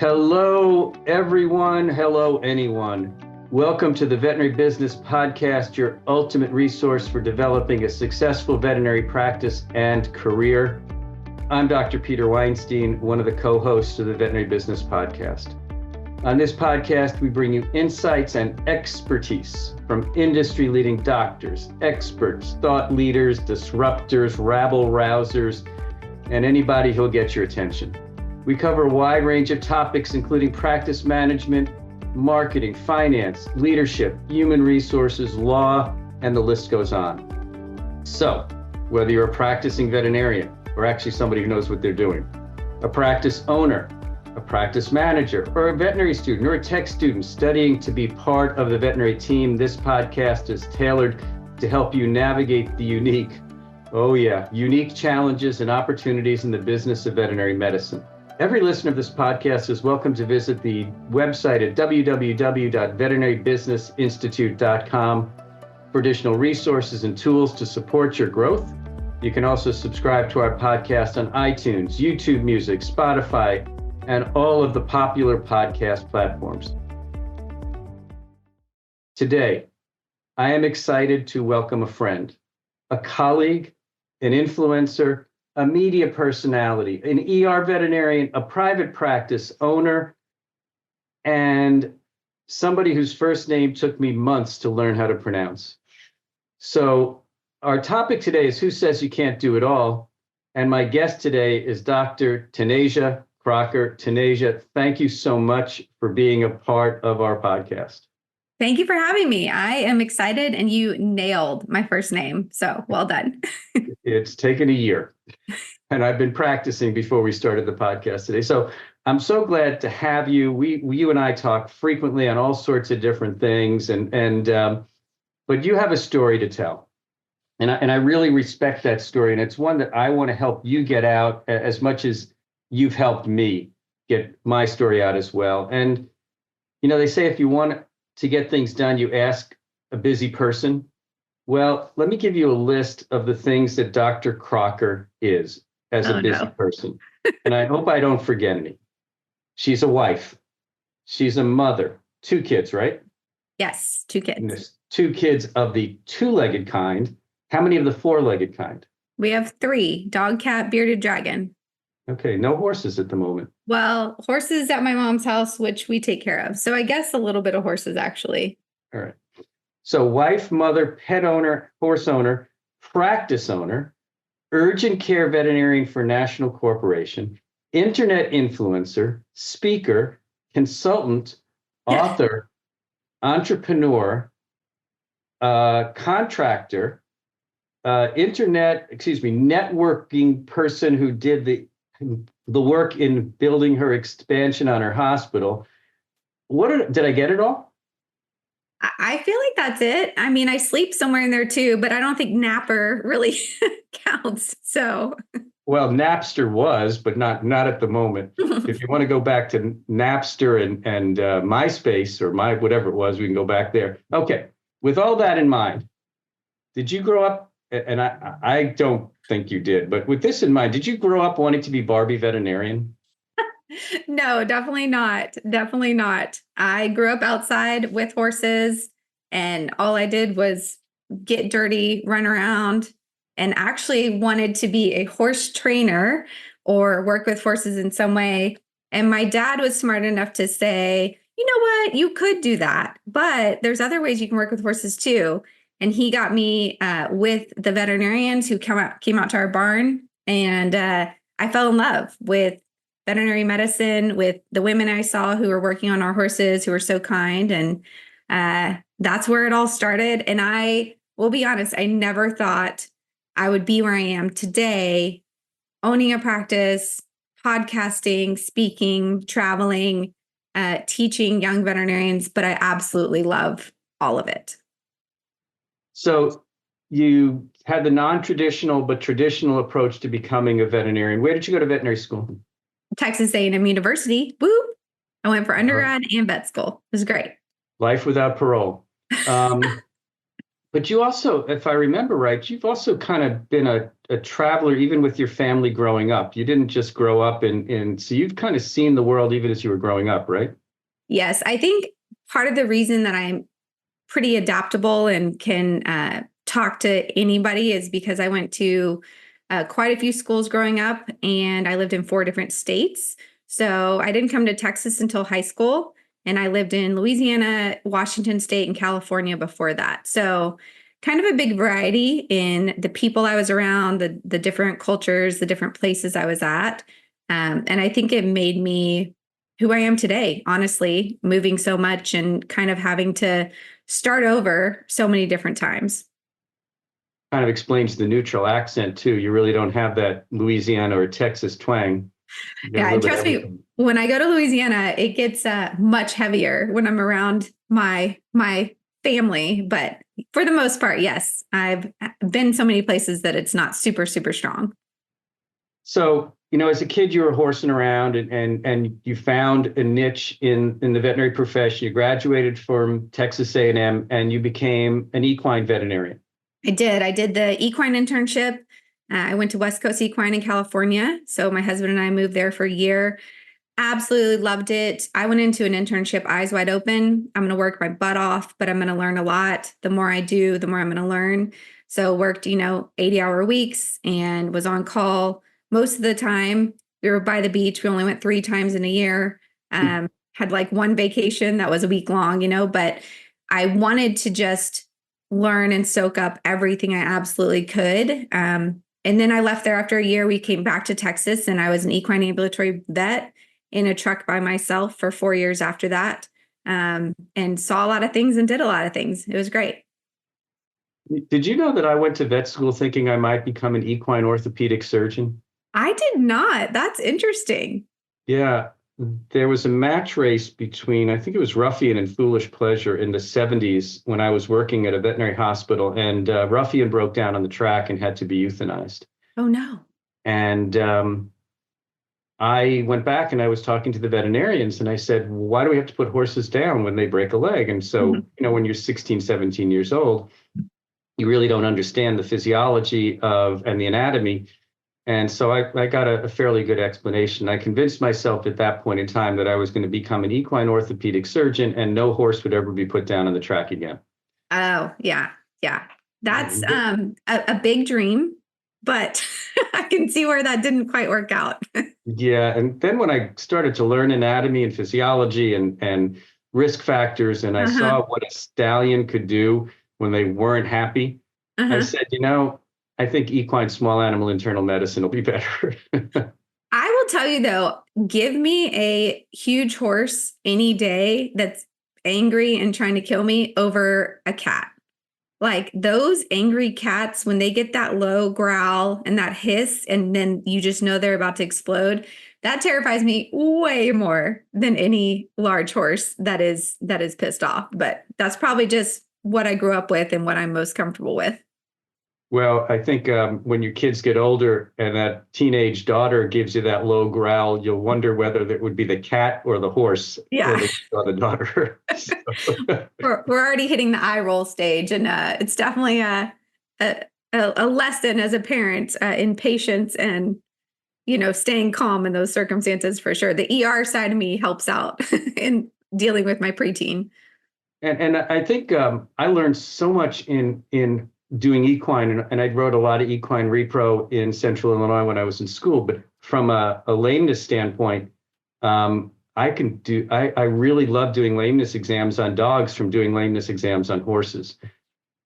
Hello, everyone. Hello, anyone. Welcome to the Veterinary Business Podcast, your ultimate resource for developing a successful veterinary practice and career. I'm Dr. Peter Weinstein, one of the co-hosts of the Veterinary Business Podcast. On this podcast, we bring you insights and expertise from industry-leading doctors, experts, thought leaders, disruptors, rabble-rousers, and anybody who'll get your attention. We cover a wide range of topics, including practice management, marketing, finance, leadership, human resources, law, and the list goes on. So, whether you're a practicing veterinarian, or actually somebody who knows what they're doing, a practice owner, a practice manager, or a veterinary student, or a tech student studying to be part of the veterinary team, this podcast is tailored to help you navigate the unique challenges and opportunities in the business of veterinary medicine. Every listener of this podcast is welcome to visit the website at www.veterinarybusinessinstitute.com for additional resources and tools to support your growth. You can also subscribe to our podcast on iTunes, YouTube Music, Spotify, and all of the popular podcast platforms. Today, I am excited to welcome a friend, a colleague, an influencer, a media personality, an ER veterinarian, a private practice owner, and somebody whose first name took me months to learn how to pronounce. So our topic today is Who Says You Can't Do It All? And my guest today is Dr. Tannetje Crocker. Tannetje, thank you so much for being a part of our podcast. Thank you for having me. I am excited, and you nailed my first name. So well done. It's taken a year, and I've been practicing before we started the podcast today. So I'm so glad to have you. You and I talk frequently on all sorts of different things, but you have a story to tell, and I really respect that story, and it's one that I want to help you get out as much as you've helped me get my story out as well. And they say if you want to get things done, you ask a busy person. Well, let me give you a list of the things that Dr. Crocker is as a busy person. And I hope I don't forget any. She's a wife. She's a mother. 2 kids, right? Yes, 2 kids. And there's 2 kids of the 2-legged kind. How many of the 4-legged kind? We have 3, dog, cat, bearded dragon. Okay, no horses at the moment. Well, horses at my mom's house, which we take care of. So I guess a little bit of horses, actually. All right. So wife, mother, pet owner, horse owner, practice owner, urgent care veterinarian for National Corporation, internet influencer, speaker, consultant, author, entrepreneur, contractor, networking person who did the work in building her expansion on her hospital. Did I get it all? I feel like that's it. I mean, I sleep somewhere in there too, but I don't think napper really counts. So, well, Napster was, but not at the moment. If you want to go back to Napster and MySpace or whatever it was, we can go back there. Okay. With all that in mind, did you grow up? And I don't think you did, but with this in mind, did you grow up wanting to be Barbie veterinarian? No, definitely not. Definitely not. I grew up outside with horses, and all I did was get dirty, run around, and actually wanted to be a horse trainer or work with horses in some way. And my dad was smart enough to say, you know what, you could do that, but there's other ways you can work with horses too. And he got me with the veterinarians who came out to our barn. And I fell in love with veterinary medicine, with the women I saw who were working on our horses, who were so kind. And that's where it all started. And I will be honest, I never thought I would be where I am today, owning a practice, podcasting, speaking, traveling, teaching young veterinarians, but I absolutely love all of it. So you had the non-traditional but traditional approach to becoming a veterinarian. Where did you go to veterinary school? Texas A&M University. Woo! I went for undergrad and vet school. It was great. Life without parole. But But you also, if I remember right, you've also kind of been a traveler, even with your family growing up. You didn't just grow up so you've kind of seen the world even as you were growing up, right? Yes, I think part of the reason that I'm pretty adaptable and can talk to anybody is because I went to quite a few schools growing up, and I lived in 4 different states. So I didn't come to Texas until high school, and I lived in Louisiana, Washington State, and California before that. So kind of a big variety in the people I was around, the different cultures, the different places I was at. And I think it made me who I am today, honestly, moving so much and kind of having to start over so many different times. Kind of explains the neutral accent too. You really don't have that Louisiana or Texas twang. You got a Yeah, little and bit of trust me, everything. when I go to Louisiana, it gets much heavier when I'm around my family. But for the most part, yes, I've been so many places that it's not super, super strong. So, as a kid, you were horsing around and you found a niche in the veterinary profession. You graduated from Texas A&M and you became an equine veterinarian. I did. I did the equine internship. I went to West Coast Equine in California. So my husband and I moved there for a year. Absolutely loved it. I went into an internship eyes wide open. I'm going to work my butt off, but I'm going to learn a lot. The more I do, the more I'm going to learn. So worked, 80-hour weeks and was on call most of the time. We were by the beach. We only went 3 times in a year. Had like one vacation that was a week long, but I wanted to just learn and soak up everything I absolutely could. And then I left there after a year. We came back to Texas and I was an equine ambulatory vet in a truck by myself for 4 years after that, and saw a lot of things and did a lot of things. It was great. Did you know that I went to vet school thinking I might become an equine orthopedic surgeon? I did not. That's interesting. Yeah, there was a match race between, I think it was Ruffian and Foolish Pleasure in the 70s when I was working at a veterinary hospital, and Ruffian broke down on the track and had to be euthanized. Oh, no. And I went back and I was talking to the veterinarians and I said, why do we have to put horses down when they break a leg? And so, when you're 16, 17 years old, you really don't understand the physiology and the anatomy. And so I got a fairly good explanation. I convinced myself at that point in time that I was going to become an equine orthopedic surgeon and no horse would ever be put down on the track again. Oh, yeah. Yeah. That's a big dream, but I can see where that didn't quite work out. Yeah. And then when I started to learn anatomy and physiology and risk factors, and I saw what a stallion could do when they weren't happy, I said, I think equine small animal internal medicine will be better. I will tell you though, give me a huge horse any day that's angry and trying to kill me over a cat. Like those angry cats, when they get that low growl and that hiss, and then you just know they're about to explode, that terrifies me way more than any large horse that is pissed off. But that's probably just what I grew up with and what I'm most comfortable with. Well, I think when your kids get older and that teenage daughter gives you that low growl, you'll wonder whether that would be the cat or the horse or the daughter. We're already hitting the eye roll stage, and it's definitely a lesson as a parent in patience and staying calm in those circumstances for sure. The ER side of me helps out in dealing with my preteen. And I think I learned so much in doing equine, and I wrote a lot of equine repro in Central Illinois when I was in school. But from a lameness standpoint, I really love doing lameness exams on dogs from doing lameness exams on horses.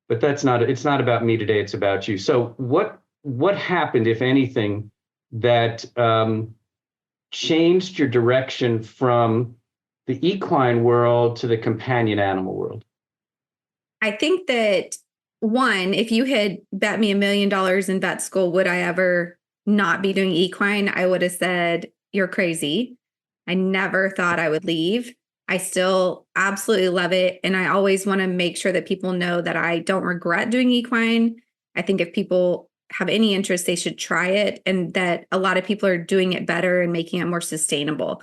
But it's not about me today. It's about you. So what happened, if anything, that changed your direction from the equine world to the companion animal world? I think that one, if you had bet me $1 million in vet school, would I ever not be doing equine? I would have said, you're crazy. I never thought I would leave. I still absolutely love it. And I always want to make sure that people know that I don't regret doing equine. I think if people have any interest, they should try it, and that a lot of people are doing it better and making it more sustainable.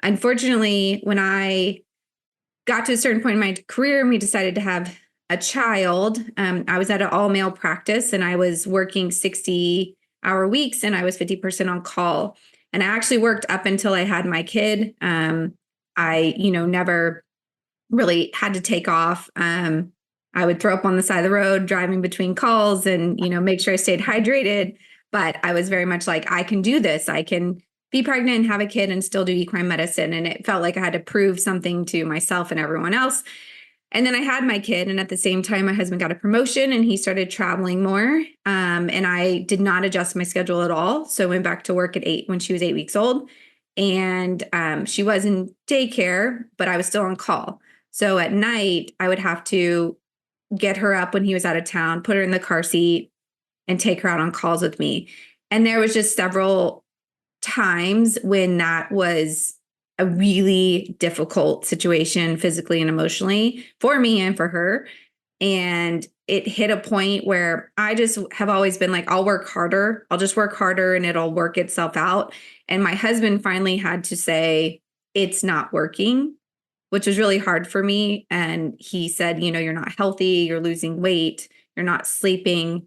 Unfortunately, when I got to a certain point in my career and we decided to have a child, I was at an all male practice and I was working 60-hour weeks and I was 50% on call. And I actually worked up until I had my kid. I, never really had to take off. I would throw up on the side of the road driving between calls and, make sure I stayed hydrated. But I was very much like, I can do this. I can be pregnant and have a kid and still do equine medicine. And it felt like I had to prove something to myself and everyone else. And then I had my kid. And at the same time, my husband got a promotion and he started traveling more. And I did not adjust my schedule at all. So I went back to work at 8 when she was 8 weeks old. And she was in daycare, but I was still on call. So at night, I would have to get her up when he was out of town, put her in the car seat, and take her out on calls with me. And there was just several times when that was a really difficult situation physically and emotionally for me and for her. And it hit a point where I just have always been like, I'll work harder. I'll just work harder and it'll work itself out. And my husband finally had to say, it's not working, which was really hard for me. And he said, you're not healthy, you're losing weight, you're not sleeping.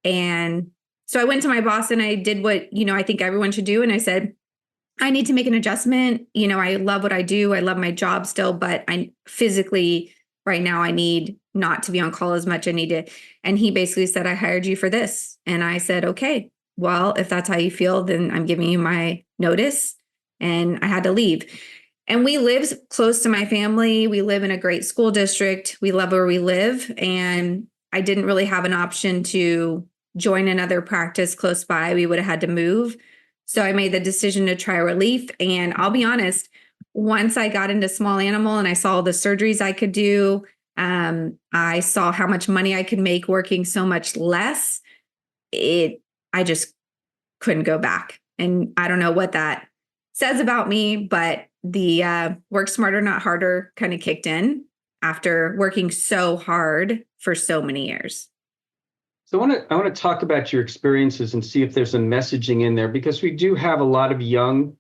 And so I went to my boss and I did what, I think everyone should do. And I said, I need to make an adjustment. I love what I do. I love my job still, but I physically right now, I need not to be on call as much. I need to. And he basically said, I hired you for this. And I said, okay, well, if that's how you feel, then I'm giving you my notice. And I had to leave. And we live close to my family. We live in a great school district. We love where we live. And I didn't really have an option to join another practice close by. We would have had to move. So I made the decision to try relief. And I'll be honest, once I got into small animal and I saw the surgeries I could do, I saw how much money I could make working so much less. I just couldn't go back. And I don't know what that says about me, but the work smarter, not harder kind of kicked in after working so hard for so many years. So I want to talk about your experiences and see if there's a messaging in there, because we do have a lot of young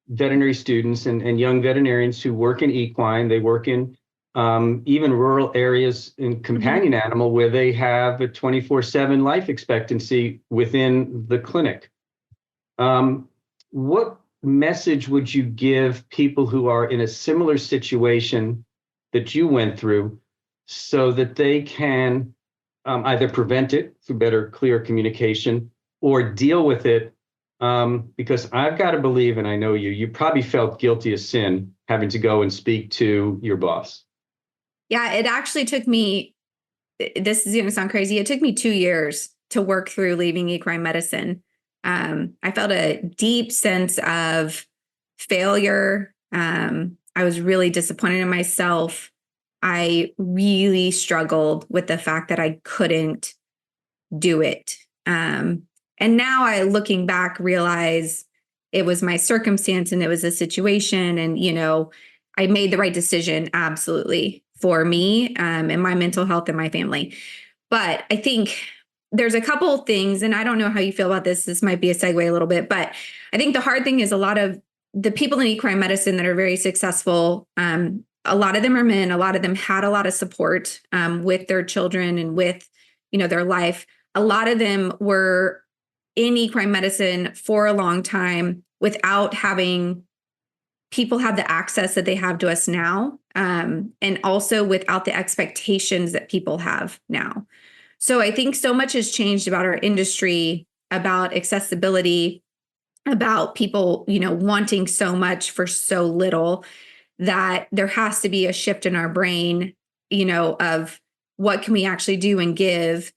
veterinary students and young veterinarians who work in equine. They work in even rural areas in companion animal where they have a 24/7 life expectancy within the clinic. What message would you give people who are in a similar situation that you went through so that they can either prevent it through better, clear communication or deal with it? Because I've got to believe, and I know you probably felt guilty as sin having to go and speak to your boss. Yeah, it actually took me, this is going to sound crazy, it took me 2 years to work through leaving equine medicine. I felt a deep sense of failure. I was really disappointed in myself. I really struggled with the fact that I couldn't do it. And now looking back, realize it was my circumstance and it was a situation. And, I made the right decision, absolutely, for me and my mental health and my family. But I think there's a couple of things, and I don't know how you feel about this. This might be a segue a little bit, but I think the hard thing is a lot of the people in equine medicine that are very successful, a lot of them are men. A lot of them had a lot of support with their children and with, their life. A lot of them were in equine medicine for a long time without having people have the access that they have to us now, and also without the expectations that people have now. So I think so much has changed about our industry, about accessibility, about people, wanting so much for so little, that there has to be a shift in our brain, of what can we actually do and give.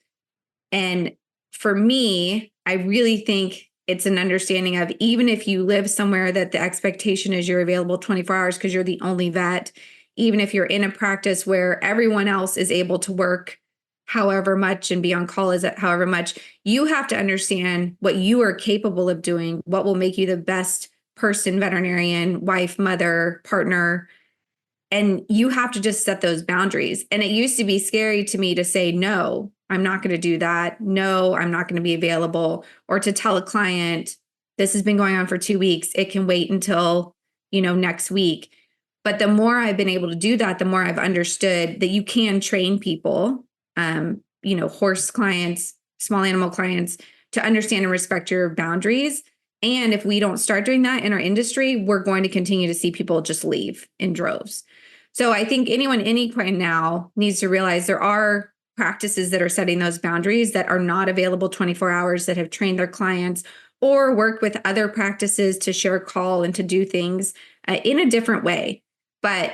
And for me, I really think it's an understanding of, even if you live somewhere that the expectation is you're available 24 hours because you're the only vet, even if you're in a practice where everyone else is able to work however much and be on call is at however much, you have to understand what you are capable of doing, what will make you the best person, veterinarian, wife, mother, partner. And you have to just set those boundaries. And it used to be scary to me to say, no, I'm not going to do that. No, I'm not going to be available. Or to tell a client, this has been going on for 2 weeks. It can wait until, next week. But the more I've been able to do that, the more I've understood that you can train people, horse clients, small animal clients, to understand and respect your boundaries. And if we don't start doing that in our industry, we're going to continue to see people just leave in droves. So I think anyone in equine now needs to realize there are practices that are setting those boundaries that are not available 24 hours, that have trained their clients or worked with other practices to share call and to do things in a different way. But,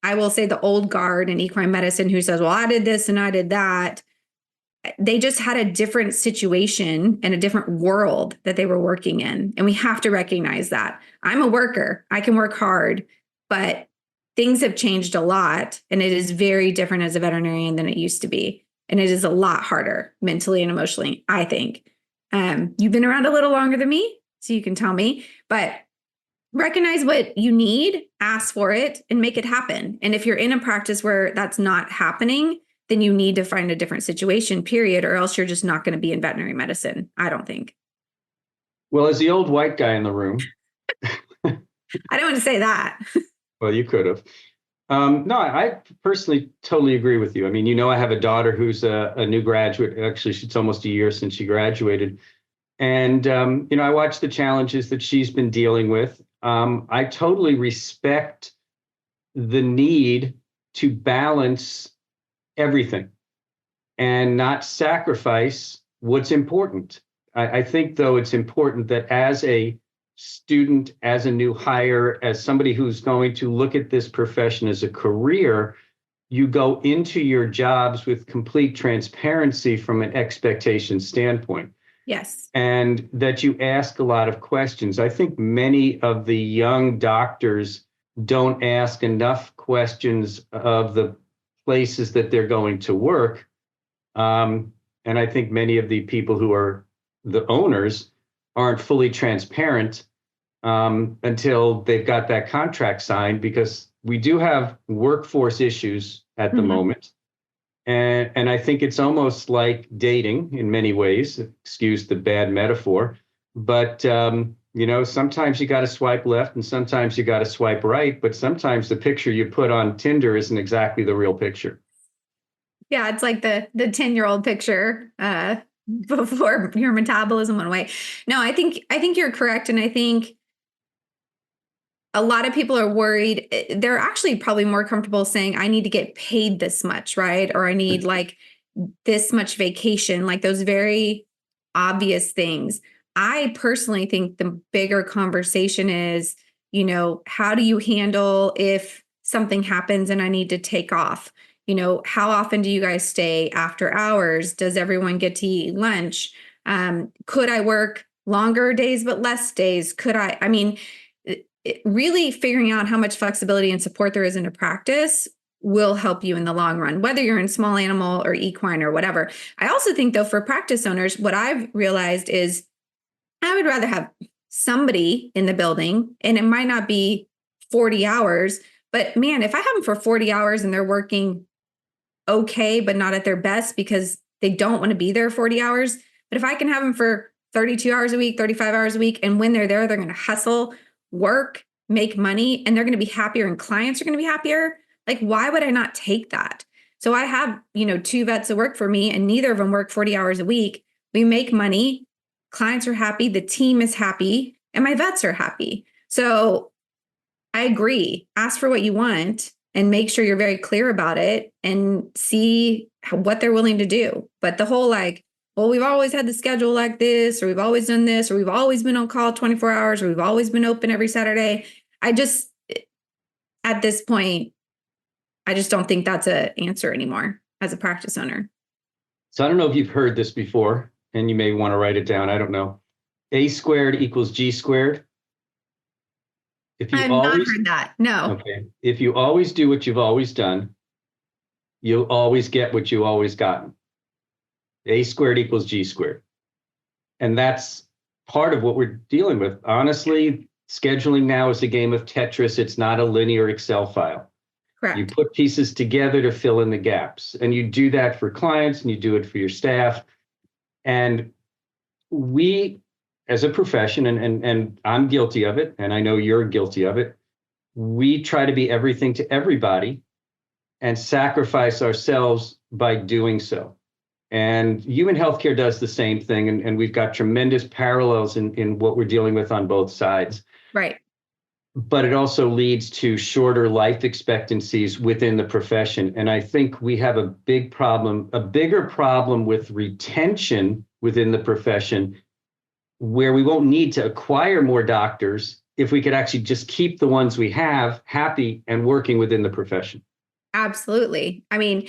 I will say the old guard in equine medicine who says, well, I did this and I did that. They just had a different situation and a different world that they were working in. And we have to recognize that. I'm a worker. I can work hard, but things have changed a lot. And it is very different as a veterinarian than it used to be. And it is a lot harder mentally and emotionally, I think. You've been around a little longer than me, so you can tell me, but recognize what you need, ask for it, and make it happen. And if you're in a practice where that's not happening, then you need to find a different situation, period, or else you're just not going to be in veterinary medicine, I don't think. Well, as the old white guy in the room. I don't want to say that. Well, you could have. No, I personally totally agree with you. I mean, I have a daughter who's a new graduate. Actually, it's almost a year since she graduated. And, I watch the challenges that she's been dealing with. I totally respect the need to balance everything and not sacrifice what's important. I think, though, it's important that as a student, as a new hire, as somebody who's going to look at this profession as a career, you go into your jobs with complete transparency from an expectation standpoint. Yes. And that you ask a lot of questions. I think many of the young doctors don't ask enough questions of the places that they're going to work. And I think many of the people who are the owners aren't fully transparent until they've got that contract signed, because we do have workforce issues at the moment. And I think it's almost like dating in many ways, excuse the bad metaphor, but sometimes you got to swipe left and sometimes you got to swipe right, but sometimes the picture you put on Tinder isn't exactly the real picture. Yeah, it's like the 10-year-old picture before your metabolism went away. No, I think you're correct. And I think a lot of people are worried. They're actually probably more comfortable saying, I need to get paid this much, right? Or I need like this much vacation, like those very obvious things. I personally think the bigger conversation is, how do you handle if something happens and I need to take off? How often do you guys stay after hours? Does everyone get to eat lunch? Could I work longer days, but less days? Really figuring out how much flexibility and support there is in a practice will help you in the long run, whether you're in small animal or equine or whatever. I also think, though, for practice owners, what I've realized is I would rather have somebody in the building, and it might not be 40 hours, but man, if I have them for 40 hours and they're working okay, but not at their best because they don't want to be there 40 hours. But if I can have them for 32 hours a week, 35 hours a week, and when they're there, they're going to hustle, work, make money, and they're going to be happier and clients are going to be happier. Like, why would I not take that? So I have, 2 vets that work for me and neither of them work 40 hours a week. We make money, clients are happy, the team is happy, and my vets are happy. So I agree. Ask for what you want and make sure you're very clear about it and see what they're willing to do. But the whole well, we've always had the schedule like this, or we've always done this, or we've always been on call 24 hours, or we've always been open every Saturday. At this point, I just don't think that's an answer anymore as a practice owner. So I don't know if you've heard this before, and you may want to write it down. I don't know. A squared equals G squared. I've not heard that. No. Okay. If you always do what you've always done, you'll always get what you always gotten. A squared equals G squared. And that's part of what we're dealing with. Honestly, scheduling now is a game of Tetris. It's not a linear Excel file. Correct. You put pieces together to fill in the gaps. And you do that for clients and you do it for your staff. And we, as a profession, and I'm guilty of it, and I know you're guilty of it, we try to be everything to everybody and sacrifice ourselves by doing so. And human healthcare does the same thing. And we've got tremendous parallels in what we're dealing with on both sides. Right. But it also leads to shorter life expectancies within the profession. And I think we have a bigger problem with retention within the profession, where we won't need to acquire more doctors if we could actually just keep the ones we have happy and working within the profession. Absolutely. I mean,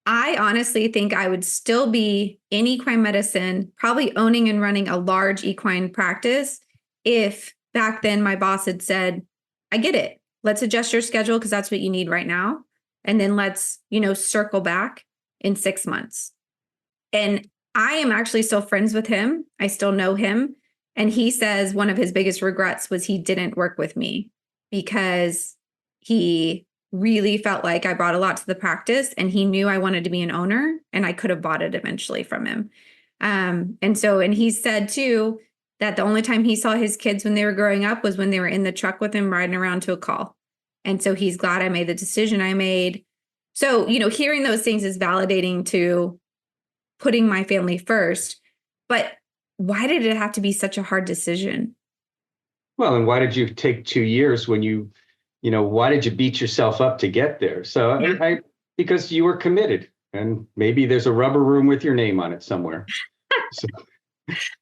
I honestly think I would still be in equine medicine, probably owning and running a large equine practice, if back then my boss had said, I get it. Let's adjust your schedule because that's what you need right now. And then let's, circle back in 6 months. And I am actually still friends with him. I still know him. And he says one of his biggest regrets was he didn't work with me, because he really felt like I brought a lot to the practice, and he knew I wanted to be an owner, and I could have bought it eventually from him. And he said too, that the only time he saw his kids when they were growing up was when they were in the truck with him riding around to a call. And so he's glad I made the decision I made. So, hearing those things is validating to putting my family first. But why did it have to be such a hard decision? Well, and why did you take 2 years when why did you beat yourself up to get there? So yeah. Because you were committed, and maybe there's a rubber room with your name on it somewhere. So.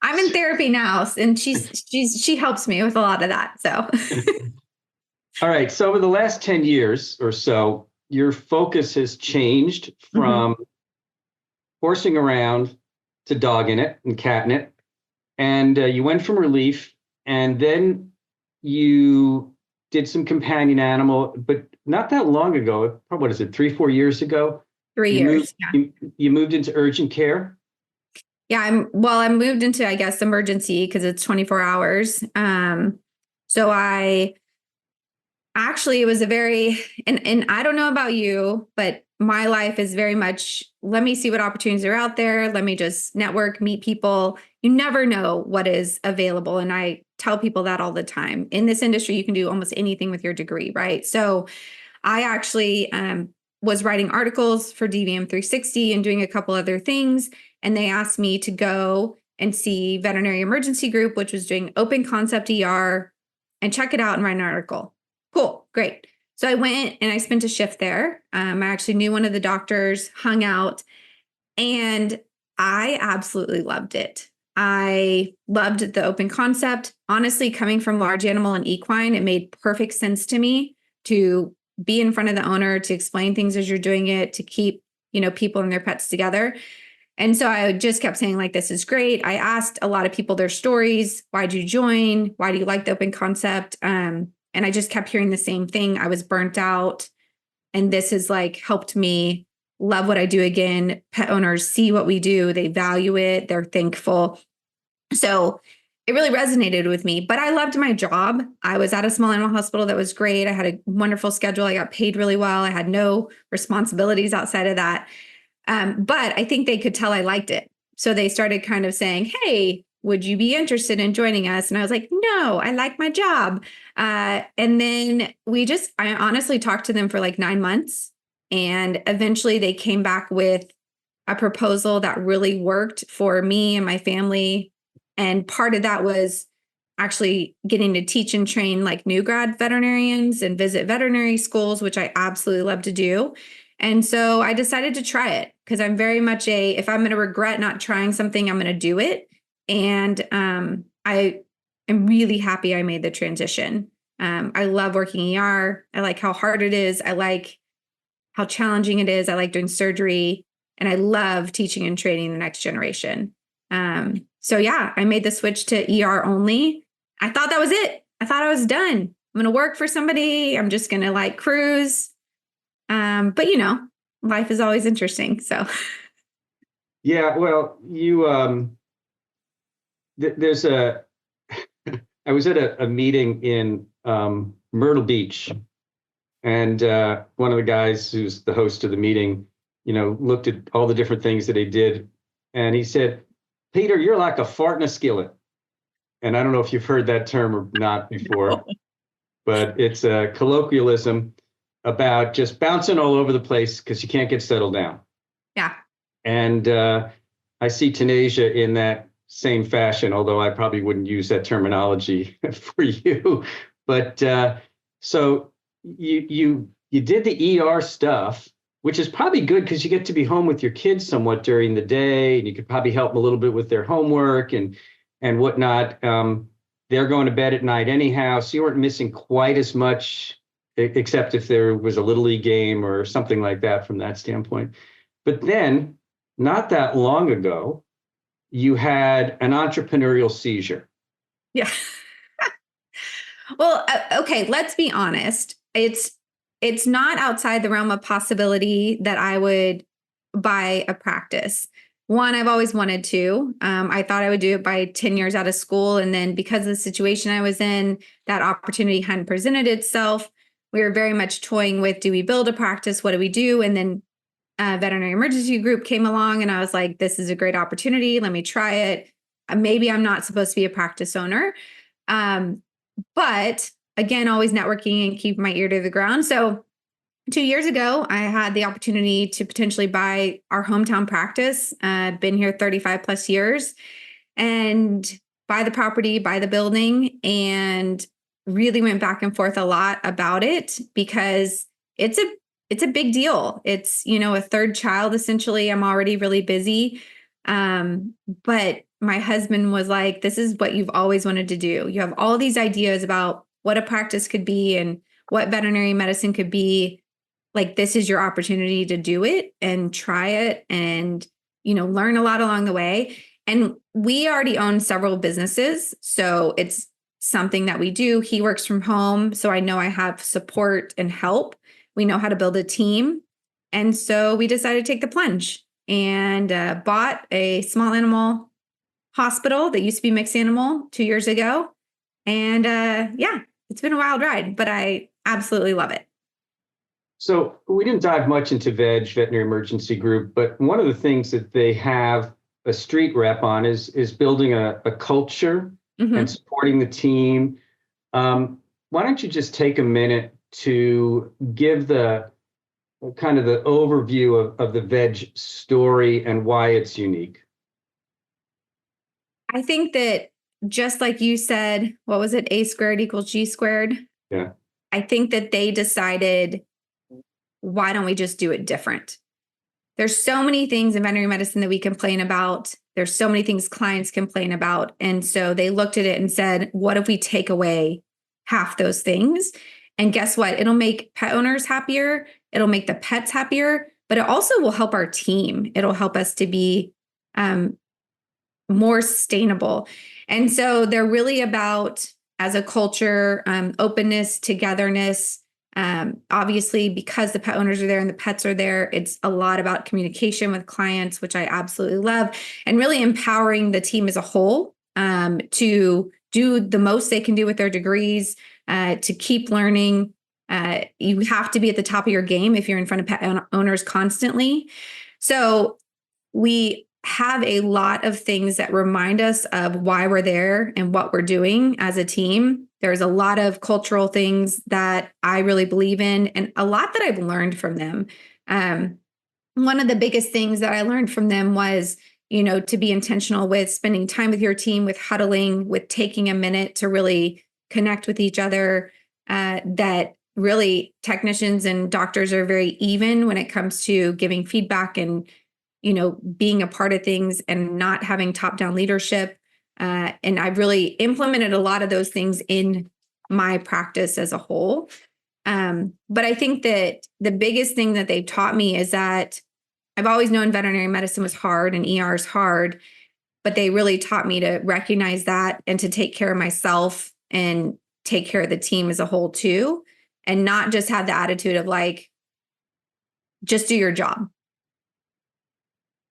I'm in therapy now, and she helps me with a lot of that. So, all right. So over the last 10 years or so, your focus has changed from horsing around to dogging it and catting it, and you went from relief, and then you did some companion animal, but not that long ago. What is it? 3-4 years ago? 3 years. You moved into urgent care. Yeah, I moved into, I guess, emergency because it's 24 hours. So it was a very, and I don't know about you, but my life is very much, let me see what opportunities are out there. Let me just network, meet people. You never know what is available. And I tell people that all the time. In this industry, you can do almost anything with your degree, right? So I actually was writing articles for DVM 360 and doing a couple other things. And they asked me to go and see Veterinary Emergency Group, which was doing open concept ER, and check it out and write an article. Cool, great. So I went and I spent a shift there. I actually knew one of the doctors, hung out, and I absolutely loved it. I loved the open concept. Honestly, coming from large animal and equine, it made perfect sense to me to be in front of the owner, to explain things as you're doing it, to keep, people and their pets together. And so I just kept saying, like, this is great. I asked a lot of people their stories. Why'd you join? Why do you like the open concept? And I just kept hearing the same thing. I was burnt out. And this has helped me love what I do again. Pet owners see what we do. They value it. They're thankful. So it really resonated with me, but I loved my job. I was at a small animal hospital that was great. I had a wonderful schedule. I got paid really well. I had no responsibilities outside of that. But I think they could tell I liked it. So they started kind of saying, hey, would you be interested in joining us? And I was like, no, I like my job. And then I honestly talked to them for 9 months. And eventually they came back with a proposal that really worked for me and my family. And part of that was actually getting to teach and train new grad veterinarians and visit veterinary schools, which I absolutely love to do. And so I decided to try it because I'm very much if I'm going to regret not trying something, I'm going to do it. And I am really happy I made the transition. I love working ER. I like how hard it is. I like how challenging it is. I like doing surgery, and I love teaching and training the next generation. So yeah, I made the switch to ER only. I thought that was it. I thought I was done. I'm going to work for somebody. I'm just going to cruise. But life is always interesting. So yeah, well, you, there's I was at a meeting in Myrtle Beach, and one of the guys who's the host of the meeting, looked at all the different things that he did, and he said, Peter, you're like a fart in a skillet. And I don't know if you've heard that term or not before, but it's a colloquialism about just bouncing all over the place because you can't get settled down. Yeah. And I see Tannetje in that same fashion, although I probably wouldn't use that terminology for you. But so you did the ER stuff, which is probably good because you get to be home with your kids somewhat during the day, and you could probably help them a little bit with their homework and whatnot. They're going to bed at night anyhow, so you weren't missing quite as much, except if there was a Little League game or something like that from that standpoint. But then, not that long ago, you had an entrepreneurial seizure. Yeah. Well, okay, let's be honest. It's not outside the realm of possibility that I would buy a practice. One, I've always wanted to. I thought I would do it by 10 years out of school. And then because of the situation I was in, that opportunity hadn't presented itself. We were very much toying with, do we build a practice? What do we do? And then Veterinary Emergency Group came along and I was like, this is a great opportunity. Let me try it. Maybe I'm not supposed to be a practice owner. But again, always networking and keep my ear to the ground. So 2 years ago, I had the opportunity to potentially buy our hometown practice. Been here 35 plus years, and buy the property, buy the building, and really went back and forth a lot about it because it's a big deal. It's, a third child, essentially. I'm already really busy. But my husband was like, this is what you've always wanted to do. You have all these ideas about what a practice could be and what veterinary medicine could be. Like, this is your opportunity to do it and try it and, learn a lot along the way. And we already own several businesses. So it's something that we do. He works from home. So I know I have support and help. We know how to build a team. And so we decided to take the plunge and bought a small animal hospital that used to be mixed animal 2 years ago. And it's been a wild ride, but I absolutely love it. So we didn't dive much into Veterinary Emergency Group, but one of the things that they have a street rep on is building a culture and supporting the team. Why don't you just take a minute to give the kind of the overview of the Veg story and why it's unique? I think that just like you said, what was it? A squared equals G squared. Yeah. I think that they decided, why don't we just do it different? There's so many things in veterinary medicine that we complain about. There's so many things clients complain about. And so they looked at it and said, what if we take away half those things? And guess what? It'll make pet owners happier. It'll make the pets happier, but it also will help our team. It'll help us to be more sustainable. And so they're really about, as a culture, openness, togetherness. Obviously, because the pet owners are there and the pets are there, it's a lot about communication with clients, which I absolutely love, and really empowering the team as a whole to do the most they can do with their degrees, to keep learning. You have to be at the top of your game if you're in front of pet owners constantly. So we have a lot of things that remind us of why we're there and what we're doing as a team. There's a lot of cultural things that I really believe in and a lot that I've learned from them. One of the biggest things that I learned from them was, to be intentional with spending time with your team, with huddling, with taking a minute to really connect with each other, that really technicians and doctors are very even when it comes to giving feedback and being a part of things and not having top-down leadership. And I've really implemented a lot of those things in my practice as a whole. But I think that the biggest thing that they've taught me is that I've always known veterinary medicine was hard and ER is hard, but they really taught me to recognize that and to take care of myself and take care of the team as a whole too. And not just have the attitude of like, just do your job.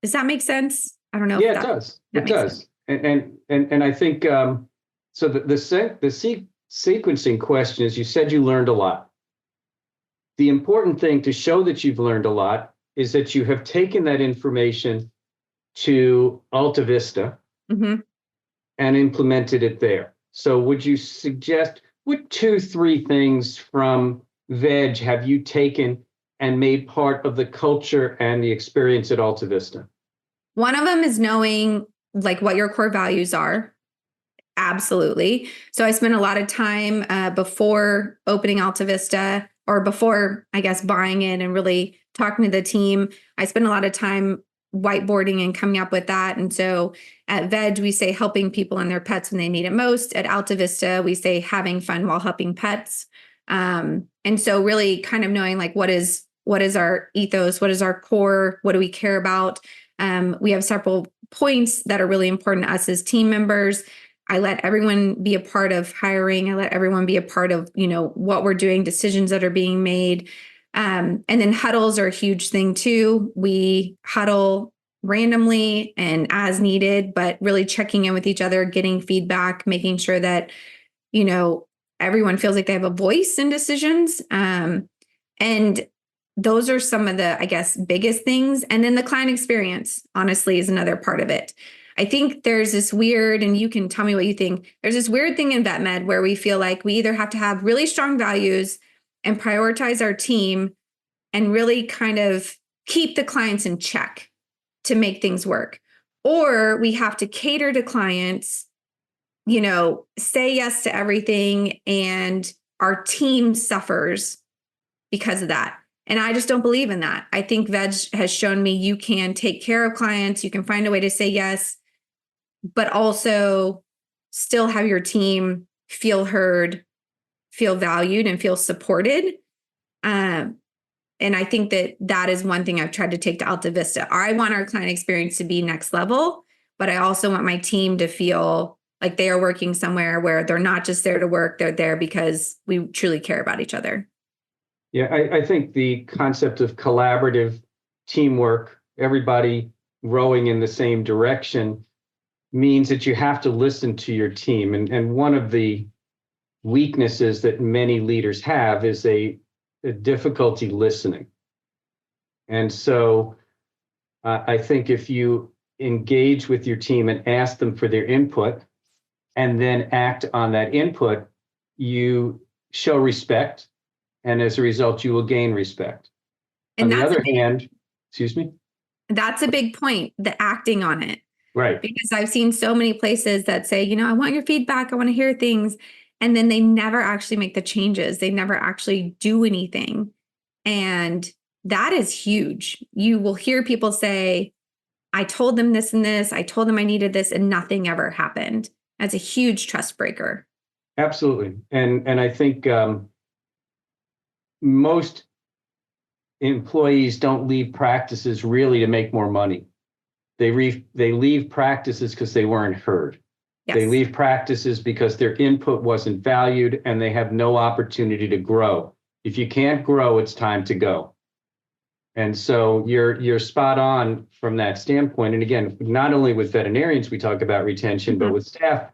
Does that make sense? I don't know. Yeah, it does. It does. And I think so. The sequencing question is: you said you learned a lot. The important thing to show that you've learned a lot is that you have taken that information to Alta Vista and implemented it there. So, would you suggest what 2, 3 things from Veg have you taken and made part of the culture and the experience at Alta Vista? One of them is knowing like what your core values are. Absolutely. So I spent a lot of time before opening Alta Vista, or before, I guess, buying it and really talking to the team. I spent a lot of time whiteboarding and coming up with that. And so at Veg, we say helping people and their pets when they need it most. At Alta Vista, we say having fun while helping pets. And so really kind of knowing like what is our ethos, what is our core, what do we care about? We have several points that are really important to us as team members. I let everyone be a part of hiring. I let everyone be a part of, what we're doing, decisions that are being made. And then huddles are a huge thing too. We huddle randomly and as needed, but really checking in with each other, getting feedback, making sure that, everyone feels like they have a voice in decisions. And those are some of the, I guess, biggest things. And then the client experience, honestly, is another part of it. I think there's this weird, and you can tell me what you think, there's this weird thing in vet med where we feel like we either have to have really strong values and prioritize our team and really kind of keep the clients in check to make things work, or we have to cater to clients, say yes to everything, and our team suffers because of that. And I just don't believe in that. I think Veg has shown me you can take care of clients, you can find a way to say yes, but also still have your team feel heard, feel valued, and feel supported. And I think that is one thing I've tried to take to Alta Vista. I want our client experience to be next level, but I also want my team to feel like they are working somewhere where they're not just there to work, they're there because we truly care about each other. Yeah, I think the concept of collaborative teamwork, everybody rowing in the same direction, means that you have to listen to your team. And one of the weaknesses that many leaders have is a difficulty listening. And so I think if you engage with your team and ask them for their input and then act on that input, you show respect. And as a result, you will gain respect. And on the other hand, excuse me? That's a big point, the acting on it. Right. Because I've seen so many places that say, I want your feedback, I want to hear things. And then they never actually make the changes. They never actually do anything. And that is huge. You will hear people say, I told them this and this, I told them I needed this, and nothing ever happened. That's a huge trust breaker. Absolutely. And I think most employees don't leave practices really to make more money. They leave practices because they weren't heard. Yes. They leave practices because their input wasn't valued and they have no opportunity to grow. If you can't grow, it's time to go. And so you're spot on from that standpoint. And again, not only with veterinarians, we talk about retention, but with staff,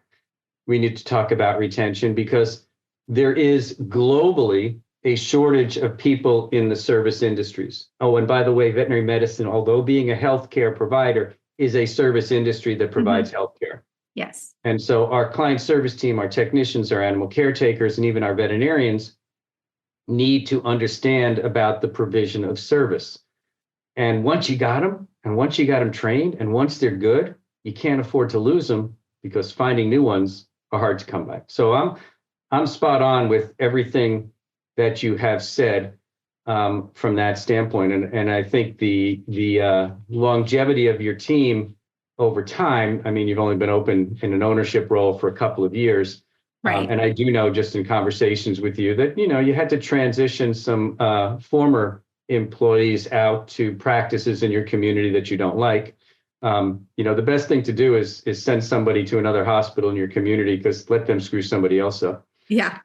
we need to talk about retention because there is globally a shortage of people in the service industries. Oh, and by the way, veterinary medicine, although being a healthcare provider, is a service industry that provides healthcare. Yes. And so our client service team, our technicians, our animal caretakers, and even our veterinarians need to understand about the provision of service. And once you got them, and once you got them trained, and once they're good, you can't afford to lose them because finding new ones are hard to come by. So I'm spot on with everything that you have said from that standpoint. And I think the longevity of your team over time, I mean, you've only been open in an ownership role for a couple of years. Right. And I do know just in conversations with you that, you had to transition some former employees out to practices in your community that you don't like. The best thing to do is send somebody to another hospital in your community because let them screw somebody else up. Yeah.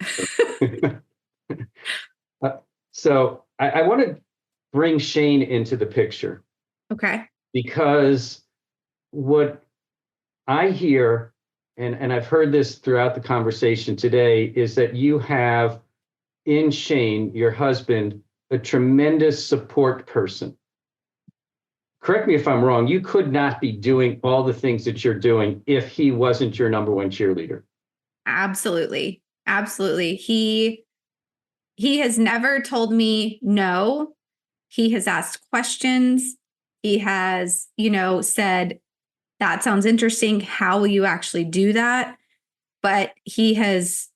So I want to bring Shane into the picture. Okay. Because what I hear, and I've heard this throughout the conversation today, is that you have in Shane, your husband, a tremendous support person. Correct me if I'm wrong, you could not be doing all the things that you're doing if he wasn't your number one cheerleader. Absolutely. Absolutely. He has never told me no. He has asked questions. He has, said, that sounds interesting. How will you actually do that? But he has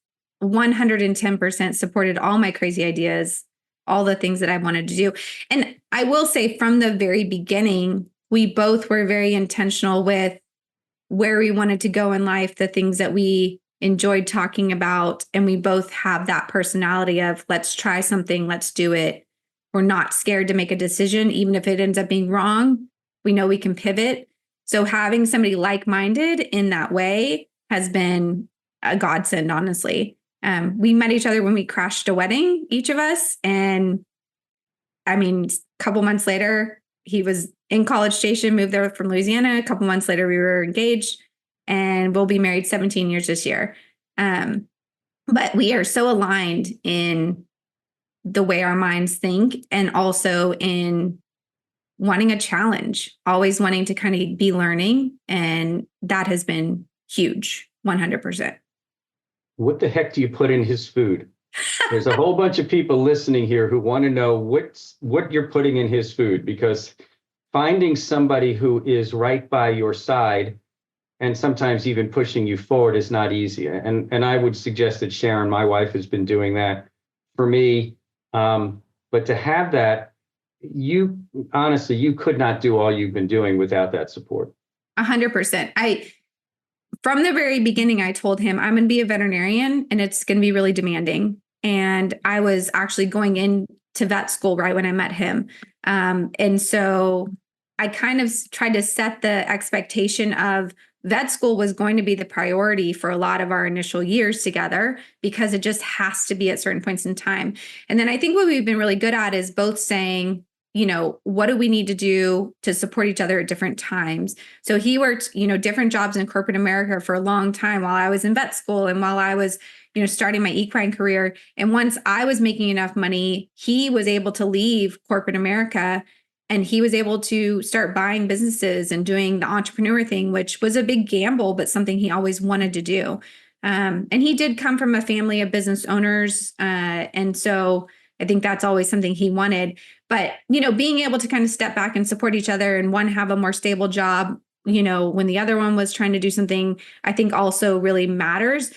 110% supported all my crazy ideas, all the things that I wanted to do. And I will say from the very beginning, we both were very intentional with where we wanted to go in life, the things that we enjoyed talking about. And we both have that personality of let's try something, let's do it. We're not scared to make a decision, even if it ends up being wrong. We know we can pivot. So having somebody like-minded in that way has been a godsend, honestly. We met each other when we crashed a wedding, each of us. And I mean, a couple months later, he was in College Station, moved there from Louisiana. A couple months later, we were engaged and we'll be married 17 years this year. But we are so aligned in the way our minds think and also in wanting a challenge, always wanting to kind of be learning. And that has been huge, 100%. What the heck do you put in his food? There's a whole bunch of people listening here who want to know what you're putting in his food, because finding somebody who is right by your side and sometimes even pushing you forward is not easy. And I would suggest that Sharon, my wife, has been doing that for me. But to have that, you could not do all you've been doing without that support. 100%. From the very beginning, I told him I'm going to be a veterinarian and it's going to be really demanding. And I was actually going into vet school right when I met him. And so I kind of tried to set the expectation of vet school was going to be the priority for a lot of our initial years together, because it just has to be at certain points in time. And then I think what we've been really good at is both saying, what do we need to do to support each other at different times? So he worked, different jobs in corporate America for a long time while I was in vet school and while I was, starting my equine career. And once I was making enough money, he was able to leave corporate America and he was able to start buying businesses and doing the entrepreneur thing, which was a big gamble, but something he always wanted to do. And he did come from a family of business owners. And so I think that's always something he wanted. But, being able to kind of step back and support each other and one have a more stable job, when the other one was trying to do something, I think also really matters.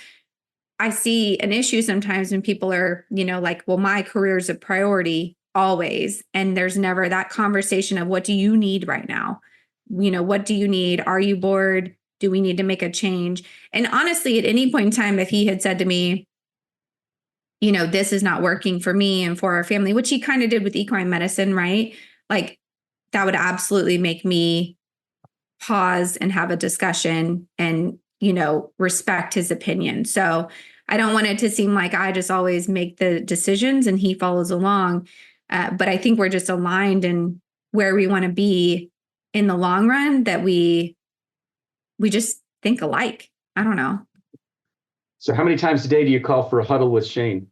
I see an issue sometimes when people are, like, well, my career is a priority always. And there's never that conversation of what do you need right now? What do you need? Are you bored? Do we need to make a change? And honestly, at any point in time, if he had said to me, this is not working for me and for our family, which he kind of did with equine medicine, right? Like that would absolutely make me pause and have a discussion and, respect his opinion. So I don't want it to seem like I just always make the decisions and he follows along. But I think we're just aligned in where we want to be in the long run, that we just think alike. I don't know. So how many times a day do you call for a huddle with Shane?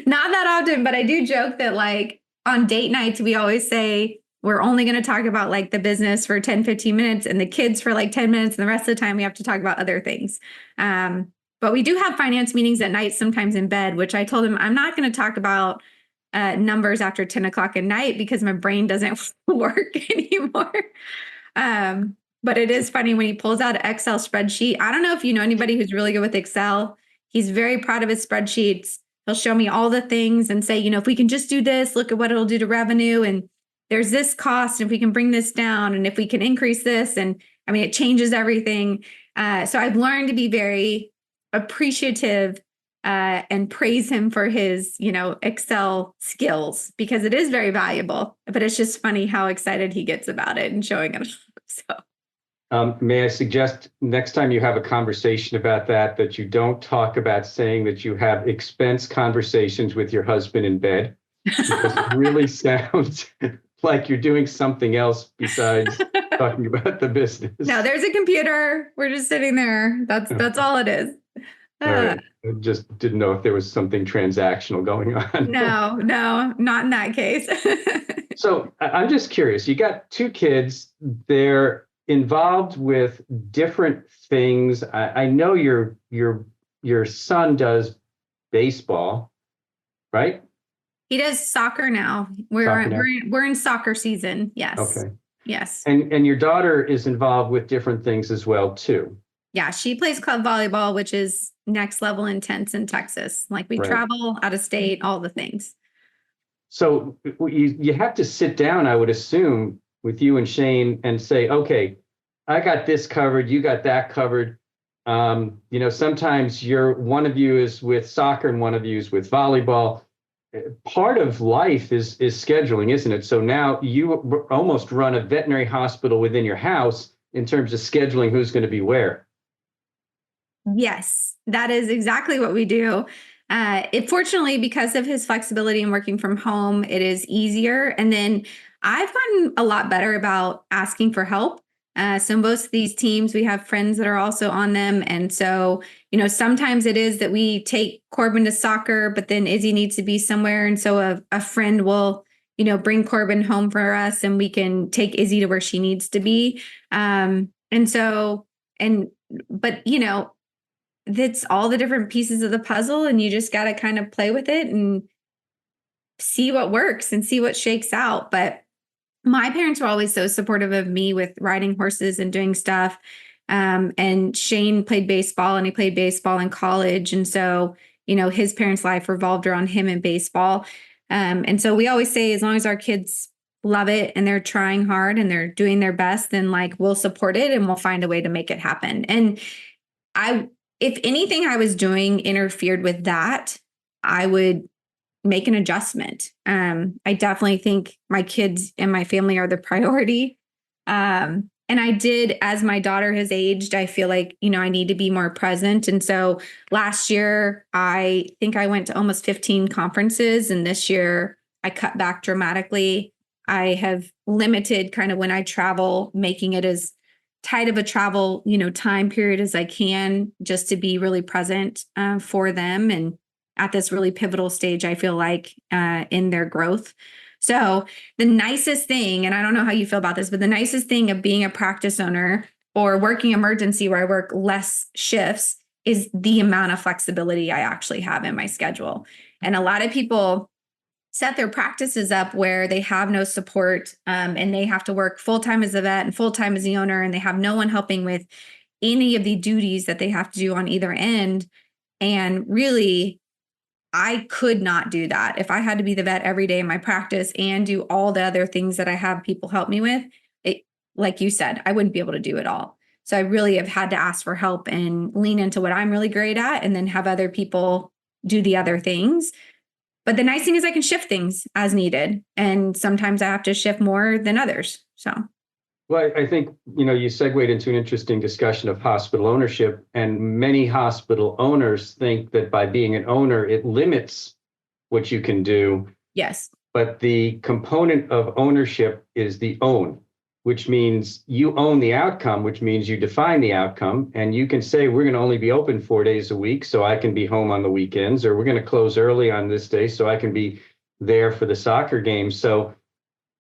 Not that often, but I do joke that like on date nights, we always say we're only going to talk about like the business for 10, 15 minutes and the kids for like 10 minutes. And the rest of the time we have to talk about other things. But we do have finance meetings at night, sometimes in bed, which I told him I'm not going to talk about numbers after 10 o'clock at night because my brain doesn't work anymore. But it is funny when he pulls out an Excel spreadsheet. I don't know if you know anybody who's really good with Excel. He's very proud of his spreadsheets. He'll show me all the things and say, if we can just do this, look at what it'll do to revenue. And there's this cost. And if we can bring this down and if we can increase this. And I mean, it changes everything. So I've learned to be very appreciative and praise him for his, Excel skills, because it is very valuable. But it's just funny how excited he gets about it and showing it. So. May I suggest next time you have a conversation about that you don't talk about saying that you have expense conversations with your husband in bed, because it really sounds like you're doing something else besides talking about the business. No, there's a computer. We're just sitting there. That's all it is. All right. I just didn't know if there was something transactional going on. No, not in that case. So I'm just curious. You got two kids. They're involved with different things. I know you're your son does baseball, right? He does soccer now. Soccer now? We're in soccer season. Yes. Okay. Yes. And your daughter is involved with different things as well, too. Yeah, she plays club volleyball, which is next level intense in Texas. Like we Right. travel out of state, all the things. So you have to sit down, I would assume, with you and Shane and say, okay, I got this covered, you got that covered. Sometimes one of you is with soccer and one of you is with volleyball. Part of life is scheduling, isn't it? So now you almost run a veterinary hospital within your house in terms of scheduling who's going to be where. Yes, that is exactly what we do. Fortunately, because of his flexibility and working from home, it is easier. And then I've gotten a lot better about asking for help. So most of these teams, we have friends that are also on them. And so, sometimes it is that we take Corbin to soccer, but then Izzy needs to be somewhere. And so a friend will, bring Corbin home for us and we can take Izzy to where she needs to be. But that's all the different pieces of the puzzle, and you just got to kind of play with it and see what works and see what shakes out. But my parents were always so supportive of me with riding horses and doing stuff. And Shane played baseball, and he played baseball in college. And so, his parents' life revolved around him and baseball. And so we always say, as long as our kids love it and they're trying hard and they're doing their best, then we'll support it and we'll find a way to make it happen. And if anything I was doing interfered with that, I would make an adjustment. I definitely think my kids and my family are the priority. And I did, as my daughter has aged, I feel like, I need to be more present. And so last year, I think I went to almost 15 conferences. And this year I cut back dramatically. I have limited kind of when I travel, making it as tight of a travel, time period as I can, just to be really present for them. And at this really pivotal stage, I feel like in their growth. So the nicest thing, and I don't know how you feel about this, but the nicest thing of being a practice owner or working emergency where I work less shifts is the amount of flexibility I actually have in my schedule. And a lot of people set their practices up where they have no support and they have to work full-time as a vet and full-time as the owner, and they have no one helping with any of the duties that they have to do on either end. And really, I could not do that. If I had to be the vet every day in my practice and do all the other things that I have people help me with, like you said, I wouldn't be able to do it all. So I really have had to ask for help and lean into what I'm really great at and then have other people do the other things. But the nice thing is I can shift things as needed. And sometimes I have to shift more than others. So. Well, I think, you segued into an interesting discussion of hospital ownership, and many hospital owners think that by being an owner, it limits what you can do. Yes. But the component of ownership is the own, which means you own the outcome, which means you define the outcome. And you can say, we're going to only be open 4 days a week, so I can be home on the weekends, or we're going to close early on this day so I can be there for the soccer game. So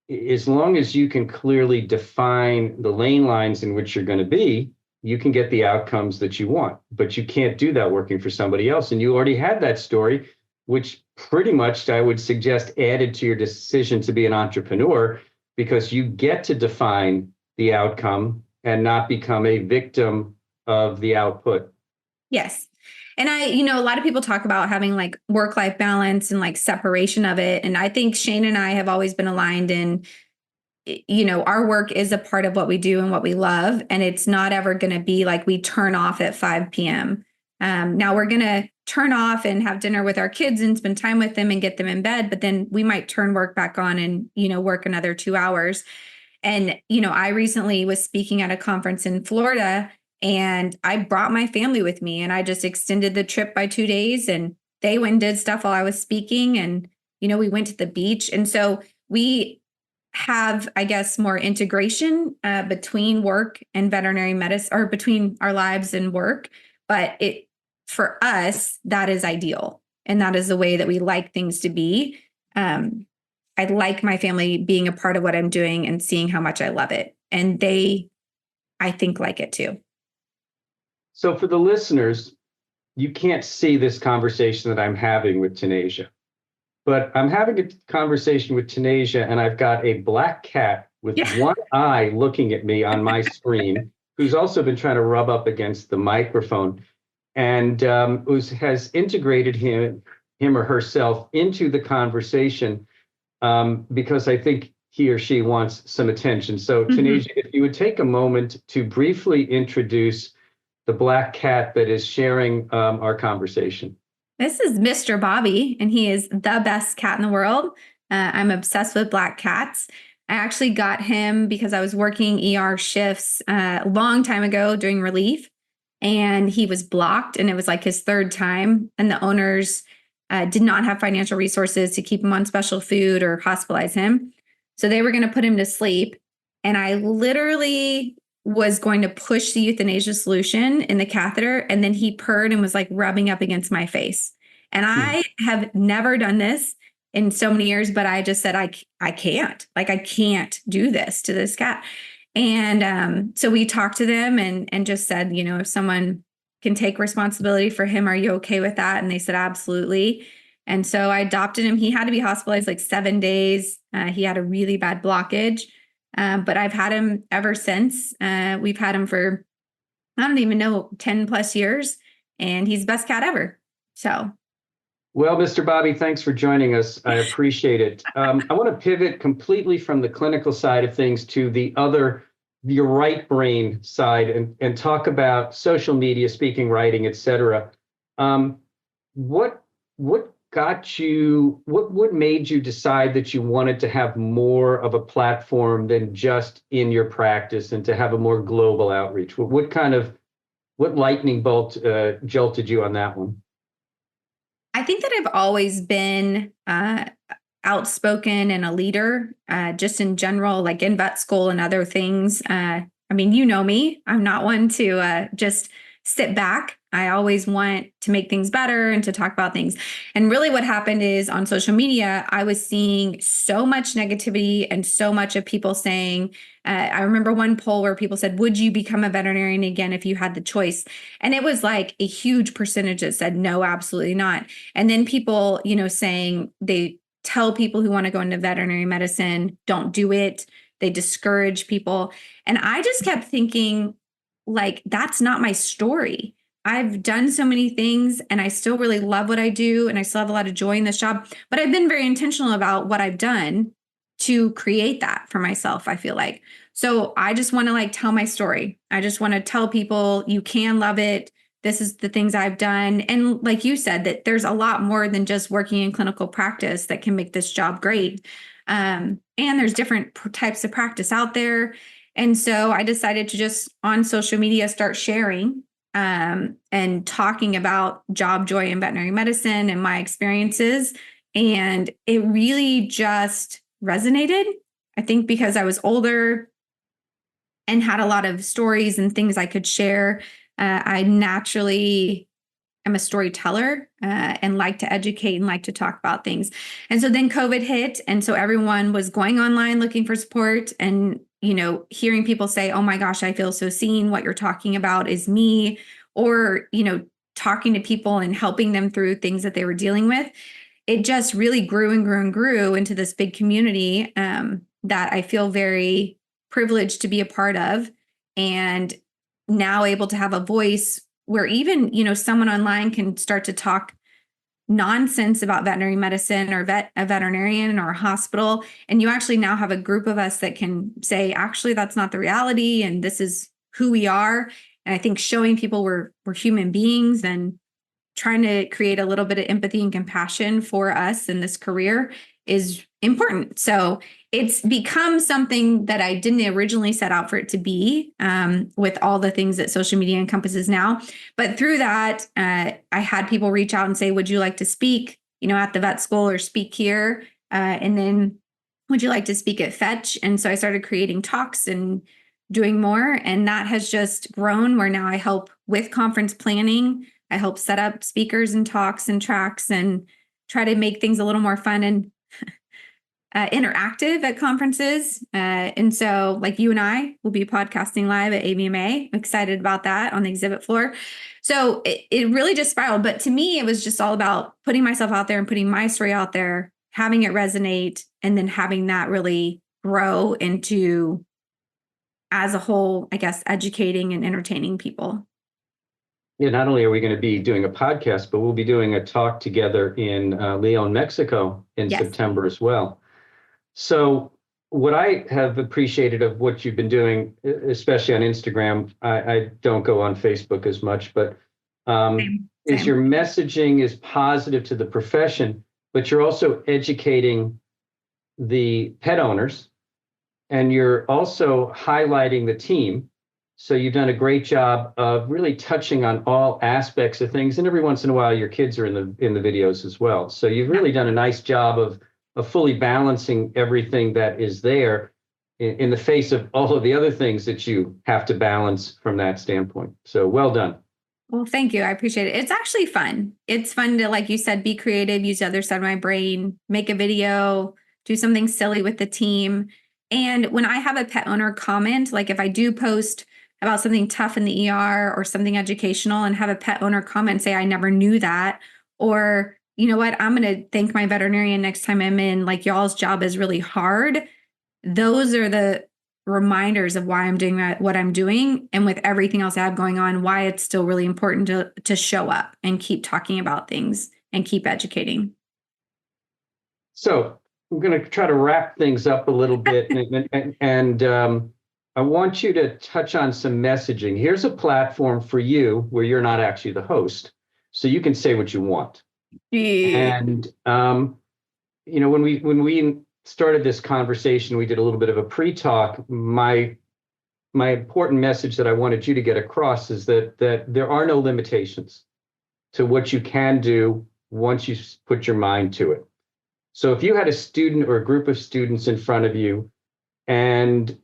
as long as you can clearly define the lane lines in which you're going to be, you can get the outcomes that you want. But you can't do that working for somebody else. And you already had that story, which pretty much I would suggest added to your decision to be an entrepreneur, because you get to define the outcome and not become a victim of the output. Yes. And a lot of people talk about having work-life balance and separation of it. And I think Shane and I have always been aligned in, our work is a part of what we do and what we love. And it's not ever going to be we turn off at 5 p.m. Now we're going to turn off and have dinner with our kids and spend time with them and get them in bed. But then we might turn work back on and, work another 2 hours. And, I recently was speaking at a conference in Florida, and I brought my family with me, and I just extended the trip by 2 days, and they went and did stuff while I was speaking. And, we went to the beach. And so we have, I guess, more integration between work and veterinary medicine, or between our lives and work. But for us, that is ideal. And that is the way that we like things to be. I like my family being a part of what I'm doing and seeing how much I love it. And they, I think, like it too. So for the listeners, you can't see this conversation that I'm having with Tannetje, but I'm having a conversation with Tannetje, and I've got a black cat with Yeah. one eye looking at me on my screen, who's also been trying to rub up against the microphone, and has integrated him or herself into the conversation, because I think he or she wants some attention. So, Tannetje, if you would take a moment to briefly introduce the black cat that is sharing our conversation. This is Mr. Bobby, and he is the best cat in the world. I'm obsessed with black cats. I actually got him because I was working ER shifts a long time ago doing relief, and he was blocked, and it was like his third time. And the owners did not have financial resources to keep him on special food or hospitalize him. So they were going to put him to sleep. And I literally was going to push the euthanasia solution in the catheter. And then he purred and was like rubbing up against my face. And I have never done this in so many years, but I just said, I can't do this to this cat. And so we talked to them and just said, if someone can take responsibility for him, are you okay with that? And they said, absolutely. And so I adopted him. He had to be hospitalized like 7 days. He had a really bad blockage. But I've had him ever since. We've had him for, I don't even know, 10 plus years, and he's the best cat ever. So. Well, Mr. Bobby, thanks for joining us. I appreciate it. I want to pivot completely from the clinical side of things to your right brain side, and talk about social media, speaking, writing, et cetera. What made you decide that you wanted to have more of a platform than just in your practice, and to have a more global outreach? What lightning bolt jolted you on that one? I think that I've always been outspoken and a leader, just in general, like in vet school and other things. I mean, you know me, I'm not one to just sit back. I always want to make things better and to talk about things. And really what happened is on social media, I was seeing so much negativity and so much of people saying, I remember one poll where people said, would you become a veterinarian again if you had the choice? And it was like a huge percentage that said, no, absolutely not. And then people, saying they tell people who want to go into veterinary medicine, don't do it. They discourage people. And I just kept thinking, like, that's not my story. I've done so many things and I still really love what I do. And I still have a lot of joy in this job, but I've been very intentional about what I've done to create that for myself, I feel like. So I just want to tell my story. I just want to tell people you can love it. This is the things I've done. And like you said, that there's a lot more than just working in clinical practice that can make this job great. And there's different types of practice out there. And so I decided to just on social media start sharing and talking about job joy in veterinary medicine and my experiences. And it really just resonated, I think, because I was older and had a lot of stories and things I could share. I naturally am a storyteller and like to educate and like to talk about things. And so then COVID hit. And so everyone was going online looking for support and, hearing people say, oh my gosh, I feel so seen. What you're talking about is me. Or, talking to people and helping them through things that they were dealing with. It just really grew and grew and grew into this big community that I feel very privileged to be a part of, and now able to have a voice where even, someone online can start to talk nonsense about veterinary medicine or a veterinarian or a hospital. And you actually now have a group of us that can say, actually, that's not the reality. And this is who we are. And I think showing people we're human beings and trying to create a little bit of empathy and compassion for us in this career is important. So it's become something that I didn't originally set out for it to be, with all the things that social media encompasses now. But through that, I had people reach out and say, would you like to speak, at the vet school or speak here? And then would you like to speak at Fetch? And so I started creating talks and doing more. And that has just grown where now I help with conference planning. I help set up speakers and talks and tracks and try to make things a little more fun and interactive at conferences. And so like you and I will be podcasting live at AVMA. I'm excited about that on the exhibit floor. So it really just spiraled. But to me, it was just all about putting myself out there and putting my story out there, having it resonate, and then having that really grow into, as a whole, I guess, educating and entertaining people. Yeah, not only are we going to be doing a podcast, but we'll be doing a talk together in Leon, Mexico in September as well. So what I have appreciated of what you've been doing, especially on Instagram, I don't go on Facebook as much, but is your messaging is positive to the profession, but you're also educating the pet owners, and you're also highlighting the team. So you've done a great job of really touching on all aspects of things. And every once in a while, your kids are in the videos as well. So you've really done a nice job of fully balancing everything that is there in the face of all of the other things that you have to balance from that standpoint. So well done. Well, thank you. I appreciate it. It's actually fun. It's fun to, like you said, be creative, use the other side of my brain, make a video, do something silly with the team. And when I have a pet owner comment, like if I do post about something tough in the ER or something educational and have a pet owner comment, say, I never knew that, or you know what, I'm going to thank my veterinarian next time I'm in, like y'all's job is really hard. Those are the reminders of why I'm doing what I'm doing. And with everything else I have going on, why it's still really important to show up and keep talking about things and keep educating. So I'm going to try to wrap things up a little bit. and I want you to touch on some messaging. Here's a platform for you where you're not actually the host, so you can say what you want. Yeah. And when we started this conversation, we did a little bit of a pre-talk. My important message that I wanted you to get across is that there are no limitations to what you can do once you put your mind to it. So if you had a student or a group of students in front of you, and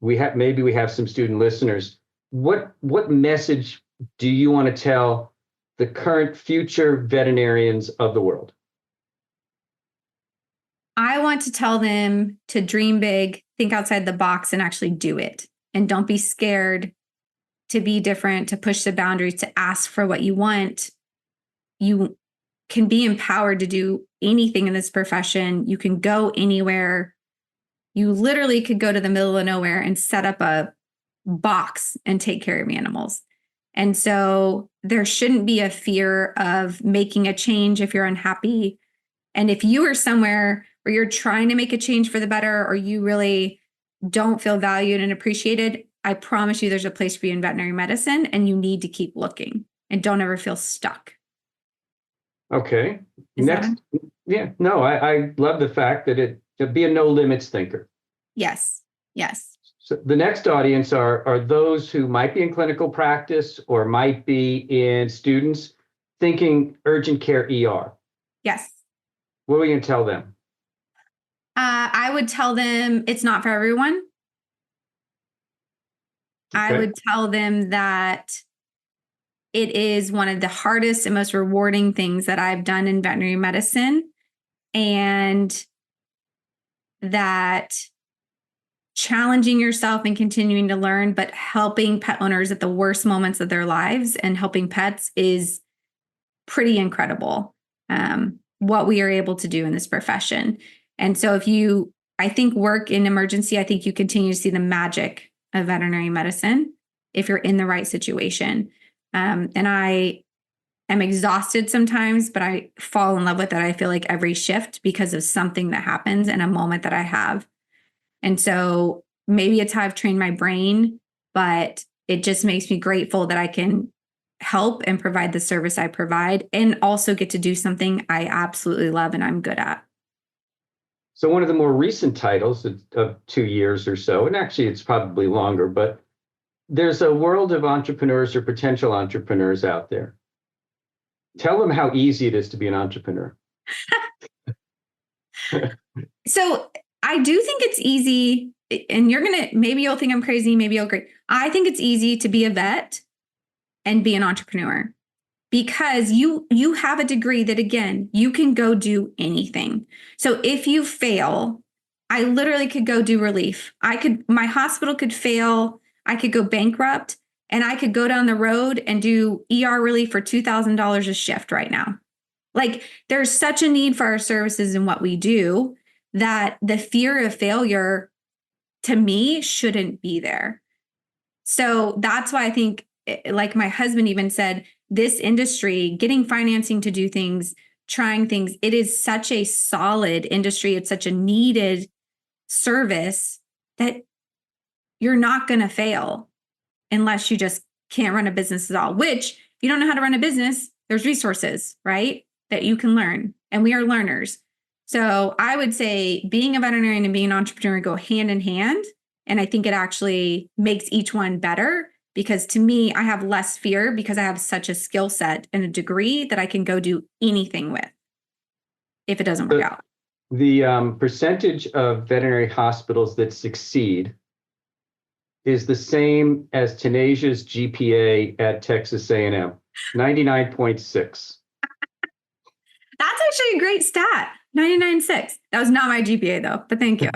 we have some student listeners, what message do you want to tell the current future veterinarians of the world? I want to tell them to dream big, think outside the box, and actually do it. And don't be scared to be different, to push the boundaries, to ask for what you want. You can be empowered to do anything in this profession. You can go anywhere. You literally could go to the middle of nowhere and set up a box and take care of animals. And so there shouldn't be a fear of making a change if you're unhappy. And if you are somewhere where you're trying to make a change for the better, or you really don't feel valued and appreciated, I promise you there's a place for you in veterinary medicine, and you need to keep looking and don't ever feel stuck. Okay. Next. Yeah, no, I love the fact that be a no limits thinker. Yes. So the next audience are those who might be in clinical practice or might be in students thinking urgent care ER. Yes. What are we going to tell them? I would tell them it's not for everyone. Okay. I would tell them that it is one of the hardest and most rewarding things that I've done in veterinary medicine, and that challenging yourself and continuing to learn, but helping pet owners at the worst moments of their lives and helping pets is pretty incredible. What we are able to do in this profession. And so if you, I think, work in emergency, I think you continue to see the magic of veterinary medicine if you're in the right situation. And I am exhausted sometimes, but I fall in love with it. I feel like every shift because of something that happens in a moment that I have. And so maybe it's how I've trained my brain, but it just makes me grateful that I can help and provide the service I provide, and also get to do something I absolutely love and I'm good at. So one of the more recent titles of 2 years or so, and actually it's probably longer, but there's a world of entrepreneurs or potential entrepreneurs out there. Tell them how easy it is to be an entrepreneur. So I do think it's easy, and maybe you'll think I'm crazy, maybe you'll agree. I think it's easy to be a vet and be an entrepreneur, because you have a degree that, again, you can go do anything. So if you fail, I literally could go do relief. My hospital could fail. I could go bankrupt, and I could go down the road and do ER relief for $2,000 a shift right now. Like, there's such a need for our services and what we do that the fear of failure, to me, shouldn't be there. So that's why I think, like my husband even said, this industry, getting financing to do things, trying things, it is such a solid industry. It's such a needed service that you're not going to fail unless you just can't run a business at all, which if you don't know how to run a business, there's resources, right, that you can learn. And we are learners. So I would say being a veterinarian and being an entrepreneur go hand in hand. And I think it actually makes each one better, because to me, I have less fear because I have such a skill set and a degree that I can go do anything with if it doesn't work out. The percentage of veterinary hospitals that succeed is the same as Tannetje's GPA at Texas A&M, 99.6. That's actually a great stat, 99.6. That was not my GPA though, but thank you.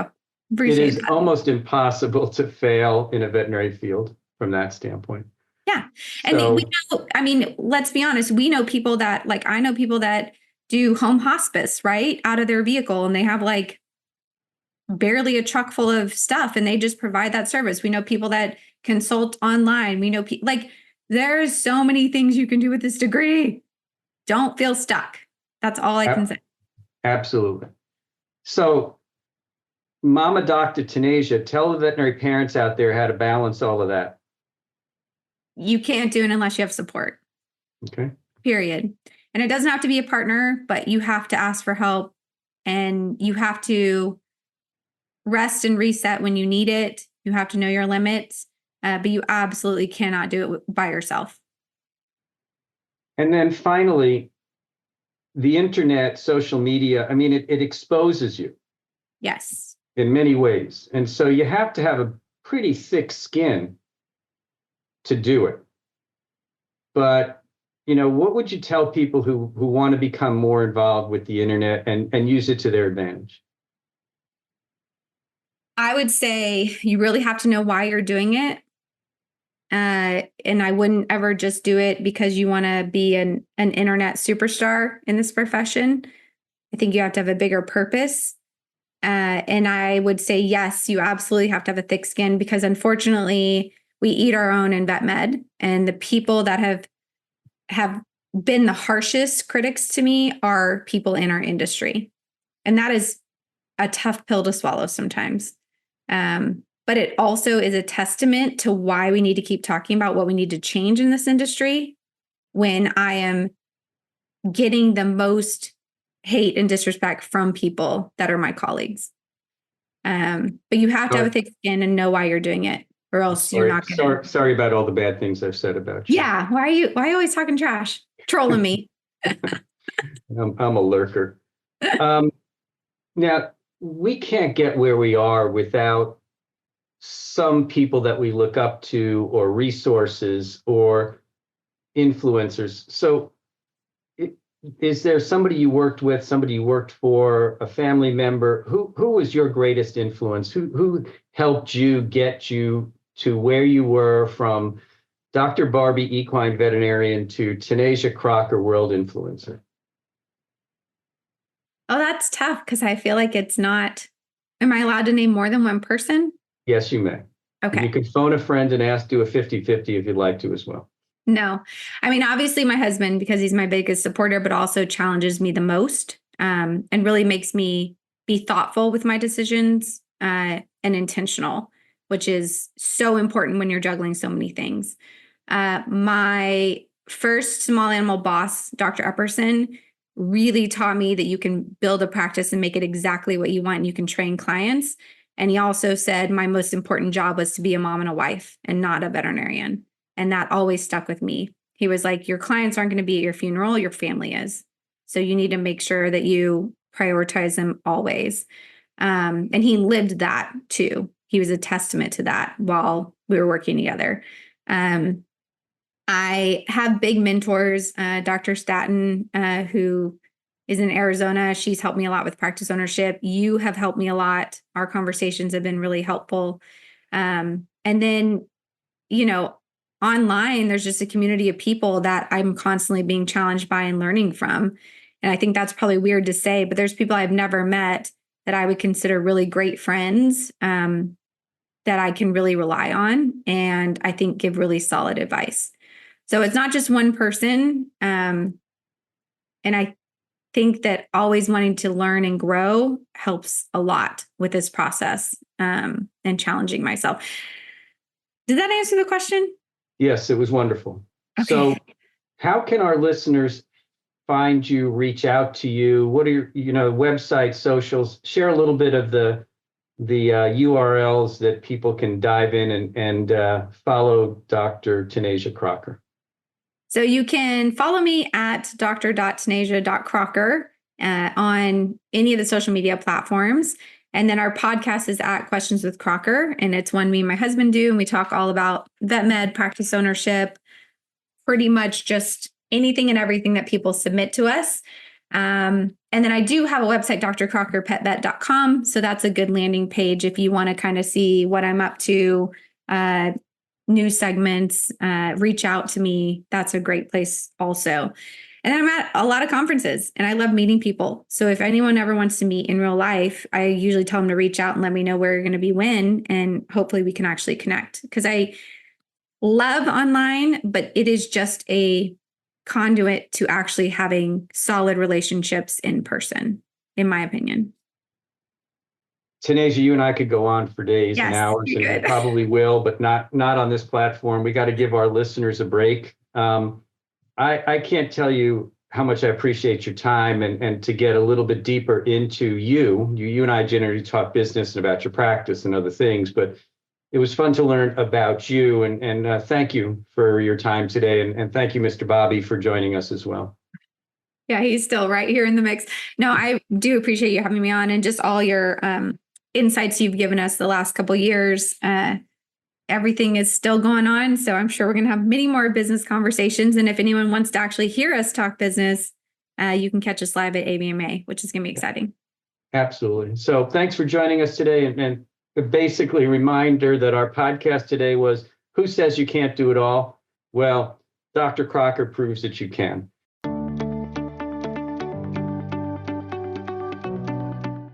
Appreciate it is that. Almost impossible to fail in a veterinary field from that standpoint. Yeah. And we know, I mean, let's be honest, we know people that, like, I know people that do home hospice, right, out of their vehicle, and they have like barely a truck full of stuff and they just provide that service. We know people that consult online. We know like there's so many things you can do with this degree. Don't feel stuck. That's all I can say. Absolutely. So, Mama Dr. Tannetje, tell the veterinary parents out there how to balance all of that. You can't do it unless you have support. Okay. Period. And it doesn't have to be a partner, but you have to ask for help, and you have to rest and reset when you need it. You have to know your limits, but you absolutely cannot do it by yourself. And then finally, the internet, social media, I mean, it exposes you. Yes. In many ways. And so you have to have a pretty thick skin to do it. But, what would you tell people who want to become more involved with the internet and use it to their advantage? I would say you really have to know why you're doing it. And I wouldn't ever just do it because you want to be an internet superstar in this profession. I think you have to have a bigger purpose. And I would say, yes, you absolutely have to have a thick skin, because unfortunately we eat our own in vet med, and the people that have been the harshest critics to me are people in our industry. And that is a tough pill to swallow sometimes. But it also is a testament to why we need to keep talking about what we need to change in this industry, when I am getting the most hate and disrespect from people that are my colleagues. But you have to have a thick skin and know why you're doing it, or else you're not going to. Sorry about all the bad things I've said about you. Yeah. Why are you always talking trash? Trolling me. I'm a lurker. Now, we can't get where we are without some people that we look up to, or resources, or influencers. So is there somebody you worked with, somebody you worked for, a family member? Who was your greatest influence? Who helped you get you to where you were, from Dr. Barbie equine veterinarian to Tannetje Crocker world influencer? Oh, that's tough, because I feel like it's not. Am I allowed to name more than one person? Yes, you may. Okay. You can phone a friend and do a 50-50 if you'd like to as well. No, I mean, obviously my husband, because he's my biggest supporter, but also challenges me the most, and really makes me be thoughtful with my decisions, and intentional, which is so important when you're juggling so many things. My first small animal boss, Dr. Epperson, really taught me that you can build a practice and make it exactly what you want, and you can train clients. And he also said my most important job was to be a mom and a wife and not a veterinarian. And that always stuck with me. He was like, your clients aren't going to be at your funeral, your family is. So you need to make sure that you prioritize them always. And he lived that too. He was a testament to that while we were working together. I I have big mentors, Dr. Staten, who is in Arizona. She's helped me a lot with practice ownership. You have helped me a lot. Our conversations have been really helpful. And then, online, there's just a community of people that I'm constantly being challenged by and learning from. And I think that's probably weird to say, but there's people I've never met that I would consider really great friends, that I can really rely on, and I think give really solid advice. So it's not just one person. And I think that always wanting to learn and grow helps a lot with this process, and challenging myself. Did that answer the question? Yes, it was wonderful. Okay. So how can our listeners find you, reach out to you? What are your, website, socials? Share a little bit of the URLs that people can dive in and follow Dr. Tannetje Crocker. So you can follow me at dr.tannetje.crocker on any of the social media platforms. And then our podcast is at Questions with Crocker. And it's one me and my husband do. And we talk all about vet med, practice ownership, pretty much just anything and everything that people submit to us. And then I do have a website, drcrockerpetvet.com. So that's a good landing page if you want to kind of see what I'm up to, new segments, reach out to me. That's a great place also. And then I'm at a lot of conferences and I love meeting people. So if anyone ever wants to meet in real life, I usually tell them to reach out and let me know where you're going to be when, and hopefully we can actually connect, because I love online, but it is just a conduit to actually having solid relationships in person, in my opinion. Tannetje, you and I could go on for days and hours, and we probably will, but not on this platform. We got to give our listeners a break. I can't tell you how much I appreciate your time, and to get a little bit deeper into you and I generally talk business and about your practice and other things, but it was fun to learn about you, and thank you for your time today. And thank you, Mr. Bobby, for joining us as well. Yeah, he's still right here in the mix. No, I do appreciate you having me on, and just all your insights you've given us the last couple of years. Everything is still going on. So I'm sure we're going to have many more business conversations. And if anyone wants to actually hear us talk business, you can catch us live at ABMA, which is going to be exciting. Absolutely. So thanks for joining us today. And basically a reminder that our podcast today was, who says you can't do it all? Well, Dr. Crocker proves that you can.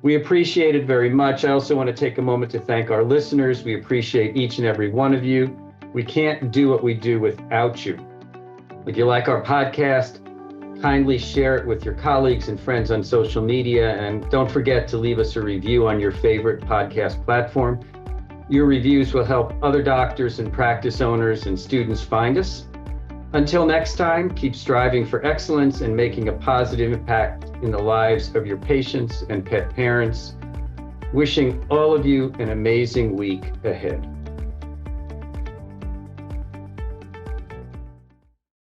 We appreciate it very much. I also want to take a moment to thank our listeners. We appreciate each and every one of you. We can't do what we do without you. If you like our podcast, kindly share it with your colleagues and friends on social media. And don't forget to leave us a review on your favorite podcast platform. Your reviews will help other doctors and practice owners and students find us. Until next time, keep striving for excellence and making a positive impact in the lives of your patients and pet parents. Wishing all of you an amazing week ahead.